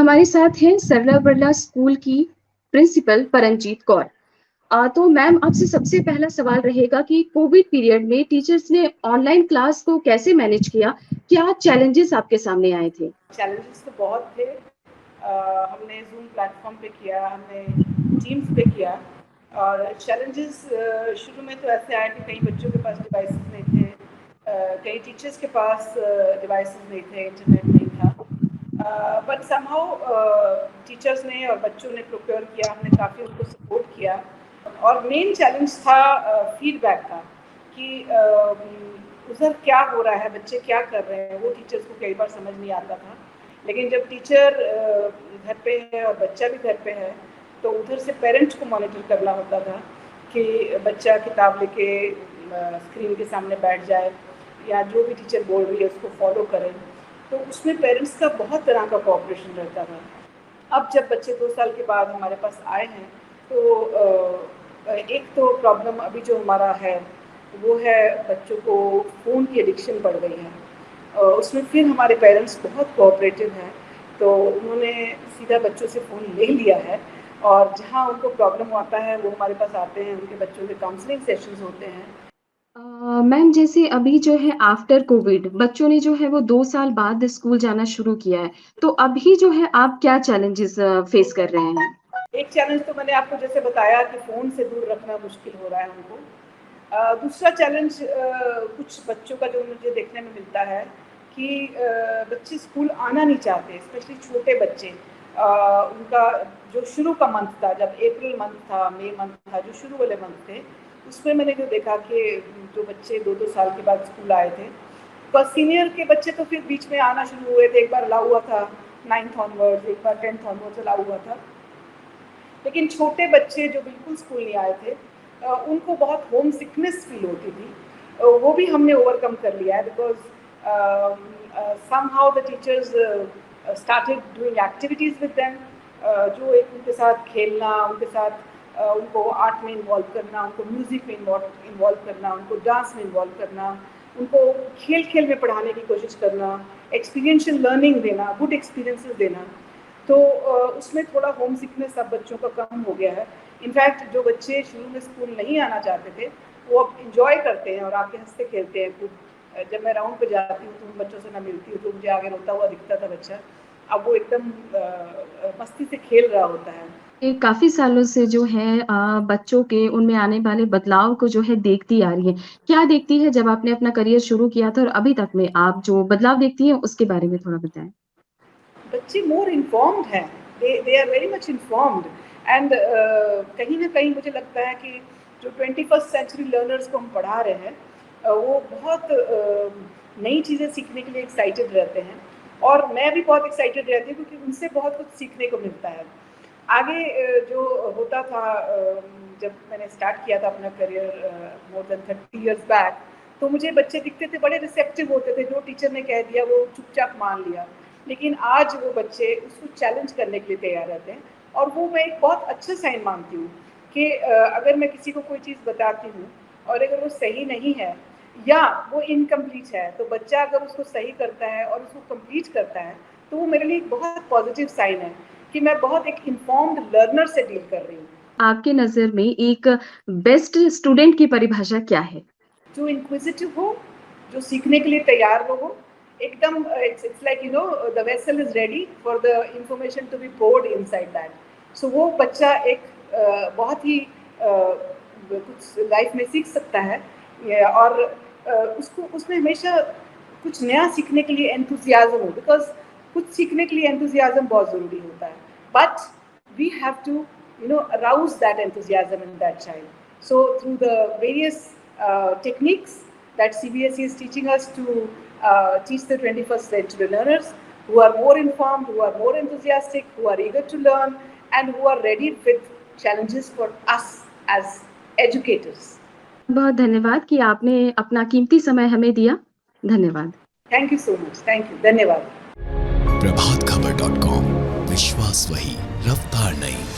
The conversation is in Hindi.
हमारे साथ हैं सरला बरला स्कूल की प्रिंसिपल परमजीत कौर। तो मैम आपसे सबसे पहला सवाल रहेगा कि कोविड पीरियड में टीचर्स ने ऑनलाइन क्लास को कैसे मैनेज किया? क्या चैलेंजेस आपके सामने आए थे? चैलेंजेस तो बहुत थे। हमने जूम प्लेटफॉर्म पे किया, हमने टीम्स पे किया और चैलेंजेस शुरू में तो ऐसे आए कि कई बच्चों के पास डिवाइसेस नहीं थे, कई टीचर्स के पास डिवाइसेस नहीं थे, इंटरनेट नहीं था, बट समहाउ टीचर्स ने और बच्चों ने प्रोक्योर किया, हमने काफ़ी उनको सपोर्ट किया। और मेन चैलेंज था फीडबैक का कि उधर क्या हो रहा है, बच्चे क्या कर रहे हैं, वो टीचर्स को कई बार समझ नहीं आता था। लेकिन जब टीचर घर पे है और बच्चा भी घर पे है तो उधर से पेरेंट्स को मॉनिटर करना होता था कि बच्चा किताब लेके स्क्रीन के सामने बैठ जाए या जो भी टीचर बोल रही है उसको फॉलो करें। तो उसमें पेरेंट्स का बहुत तरह का कोऑपरेशन रहता था। अब जब बच्चे 2 साल के बाद हमारे पास आए हैं तो एक तो प्रॉब्लम अभी जो हमारा है वो है बच्चों को फ़ोन की एडिक्शन बढ़ गई है। उसमें फिर हमारे पेरेंट्स बहुत कोऑपरेटिव हैं, तो उन्होंने सीधा बच्चों से फ़ोन ले लिया है और जहाँ उनको प्रॉब्लम आता है वो हमारे पास आते हैं, उनके बच्चों के काउंसलिंग सेशंस होते हैं। मैम जैसे अभी जो है आफ्टर कोविड बच्चों ने जो है वो 2 साल बाद स्कूल जाना शुरू किया है। तो अभी जो है आप क्या चैलेंजेस फेस कर रहे हैं? एक चैलेंज तो मैंने आपको जैसे बताया कि फ़ोन से दूर रखना मुश्किल हो रहा है उनको। दूसरा चैलेंज कुछ बच्चों का जो मुझे देखने में मिलता है कि बच्चे स्कूल आना नहीं चाहते, स्पेशली छोटे बच्चे। उनका जो शुरू का मंथ था, जब अप्रैल मंथ था, मई मंथ था, जो शुरू वाले मंथ थे, उसमें मैंने जो देखा कि जो बच्चे 2-2 साल के बाद स्कूल आए थे, बस सीनियर के बच्चे तो फिर बीच में आना शुरू हुए थे। एक बार अलाउ हुआ था 9th ऑनवर्ड्स, एक बार 10th ऑनवर्ड्स अलाउ हुआ था। लेकिन छोटे बच्चे जो बिल्कुल स्कूल नहीं आए थे, उनको बहुत होम सिकनेस फील होती थी। वो भी हमने ओवरकम कर लिया है because somehow the teachers started doing activities with them, जो एक उनके साथ खेलना, उनके साथ उनको आर्ट में इन्वॉल्व करना, उनको म्यूज़िक में इन्वॉल्व करना, उनको डांस में इन्वॉल्व करना, उनको खेल खेल में पढ़ाने की कोशिश करना, एक्सपीरियंशियल लर्निंग देना, गुड एक्सपीरियंसेस देना। तो उसमें थोड़ा होम सिकनेस अब बच्चों का कम हो गया है। इनफैक्ट जो बच्चे शुरू में स्कूल नहीं आना चाहते थे वो अब इंजॉय करते हैं और आके हंसते खेलते हैं खूब। जब मैं राउंड पे जाती हूँ तो उन बच्चों से मैं मिलती हूँ तो मुझे आगे रोता हुआ दिखता था बच्चा, अब वो एकदम मस्ती से खेल रहा होता है। ये काफ़ी सालों से जो है बच्चों के उनमें आने वाले बदलाव को जो है देखती आ रही है। क्या देखती है जब आपने अपना करियर शुरू किया था और अभी तक में आप जो बदलाव देखती हैं उसके बारे में थोड़ा बताएँ? बच्चे मोर इन्फॉर्म्ड हैं, they are very much informed and कहीं ना कहीं मुझे लगता है कि जो 21st सेंचुरी लर्नर्स को हम पढ़ा रहे हैं वो बहुत नई चीज़ें सीखने के लिए एक्साइटेड रहते हैं और मैं भी बहुत एक्साइटेड रहती हूँ क्योंकि उनसे बहुत कुछ सीखने को मिलता है। आगे जो होता था जब मैंने स्टार्ट किया था अपना career more than 30 years back, तो मुझे बच्चे दिखते थे बड़े रिसेप्टिव होते थे, जो टीचर ने कह दिया वो चुपचाप मान लिया। लेकिन आज वो बच्चे उसको चैलेंज करने के लिए तैयार रहते हैं और वो मैं एक बहुत अच्छा साइन मानती हूँ कि अगर मैं किसी को कोई चीज़ बताती हूँ और अगर वो सही नहीं है या वो इनकम्प्लीट है तो बच्चा अगर उसको सही करता है और उसको कंप्लीट करता है तो वो मेरे लिए एक बहुत पॉजिटिव साइन है कि मैं बहुत एक इन्फॉर्म्ड लर्नर से डील कर रही हूँ। आपके नज़र में एक बेस्ट स्टूडेंट की परिभाषा क्या है? जो इंक्विजिटिव हो, जो सीखने के लिए तैयार हो, एकदम it's like you know the vessel is ready for the information to be poured inside that. So वो बच्चा एक बहुत ही कुछ लाइफ में सीख सकता है और उसको उसमें हमेशा कुछ नया सीखने के लिए एंथुसियाज्म हो, बिकॉज कुछ सीखने के लिए एंथुसियाज्म बहुत ज़रूरी होता है, but we have to arouse that enthusiasm in that child. So through the various techniques that CBSE is teaching us to teach the 21st century learners who are more informed, who are more enthusiastic, who are eager to learn and who are ready with challenges for us as educators. बहुत धन्यवाद कि आपने अपना कीमती समय हमें दिया। धन्यवाद। Thank you so much. Thank you. धन्यवाद। प्रभात खबर .com, विश्वास वही, रफ्तार नहीं।